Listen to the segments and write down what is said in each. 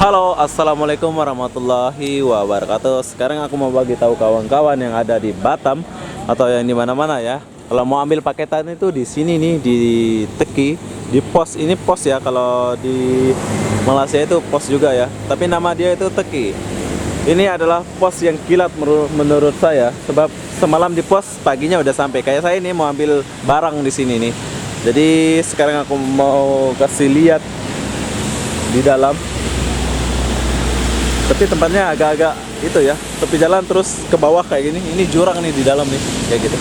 Halo, assalamualaikum warahmatullahi wabarakatuh. Sekarang aku mau bagi tahu kawan-kawan yang ada di Batam atau yang di mana-mana ya. Kalau mau ambil paketan itu di sini nih, di Teki, di pos. Ini pos ya, kalau di Malaysia itu pos juga ya. Tapi nama dia itu Teki. Ini adalah pos yang kilat menurut saya, sebab semalam di pos paginya udah sampai. Kayak saya ini mau ambil barang di sini nih. Jadi sekarang aku mau kasih lihat di dalam. Tapi tempatnya agak-agak itu ya, tepi jalan terus ke bawah kayak gini. Ini jurang nih di dalam nih, kayak gitu.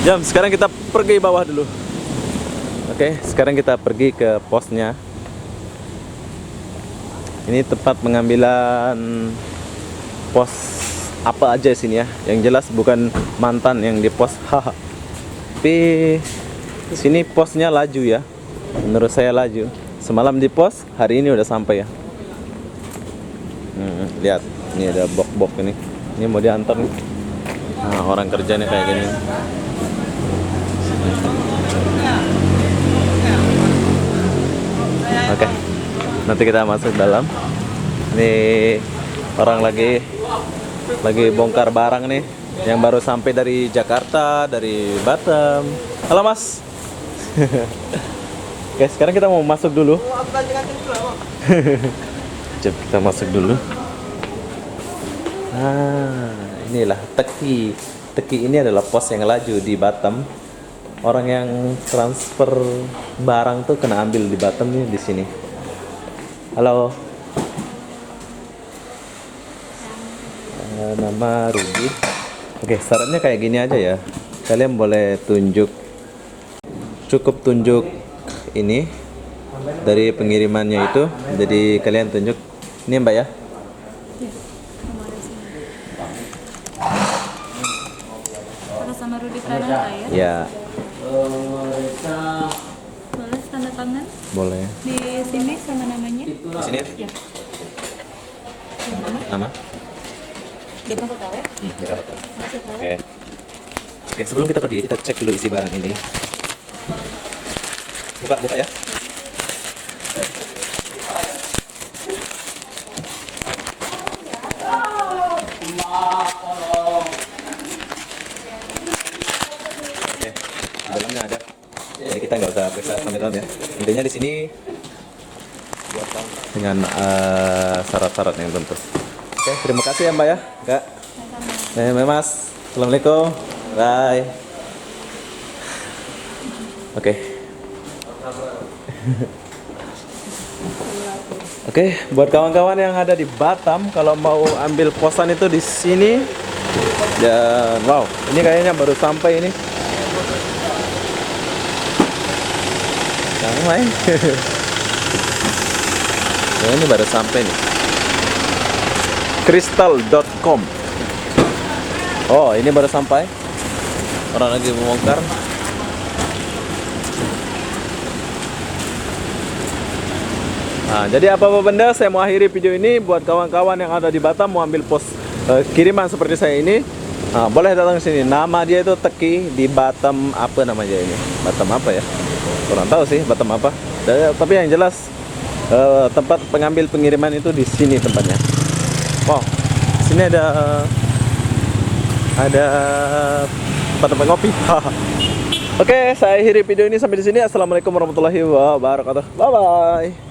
Jam, sekarang kita pergi bawah dulu. Oke, sekarang kita pergi ke posnya. Ini tempat pengambilan pos apa aja sini ya. Yang jelas bukan mantan yang di pos. Tapi sini posnya laju ya. Menurut saya laju. Semalam di pos, hari ini udah sampai ya. Lihat, ini ada bok-bok ini mau diantar nih. Nah, orang kerjanya kayak gini. Oke, nanti kita masuk dalam. Ini orang lagi bongkar barang nih, yang baru sampai dari Jakarta, dari Batam. Halo Mas. Oke, sekarang kita mau masuk dulu. Kita masuk dulu. Nah, inilah Teki. Teki ini adalah pos yang laju di Batam. Orang yang transfer barang tuh kena ambil di Batam nih, di sini. Halo. Nama Rudi. Oke, syaratnya kayak gini aja ya. Kalian boleh cukup tunjuk ini dari pengirimannya itu. Jadi kalian tunjuk ini Mbak ya. Atas sama Rudi Pranata ya? Ya. Boleh tanda tangan? Boleh. Di sini sama namanya? Di sini? Ya. Nama? Di Kota Tawe? Di Jakarta. Masih tahu? Oke. Oke, sebelum kita pergi, kita cek dulu isi barang ini. Buka ya. Dalamnya ada, jadi kita nggak usah periksa sampai dalam ya. Intinya di sini dengan syarat-syarat yang tentu. Oke, terima kasih ya Mbak ya, Kak. Mas, assalamualaikum, bye. Oke. Oke, buat kawan-kawan yang ada di Batam, kalau mau ambil posan itu di sini. Dan wow, ini kayaknya baru sampai ini. Main. Ya, ini baru sampai nih. Crystal.com. Oh, ini baru sampai. Orang lagi membongkar. Nah, jadi apa-apa benda saya mau akhiri video ini buat kawan-kawan yang ada di Batam mau ambil pos kiriman seperti saya ini. Nah, boleh datang ke sini. Nama dia itu Teki di Batam, apa namanya ini? Batam apa ya? Kurang tahu sih Batam apa. Tapi yang jelas tempat pengambil pengiriman itu di sini tempatnya. Wow, sini ada tempat ngopi. Oke, saya akhiri video ini sampai di sini. Assalamualaikum warahmatullahi wabarakatuh. Bye bye.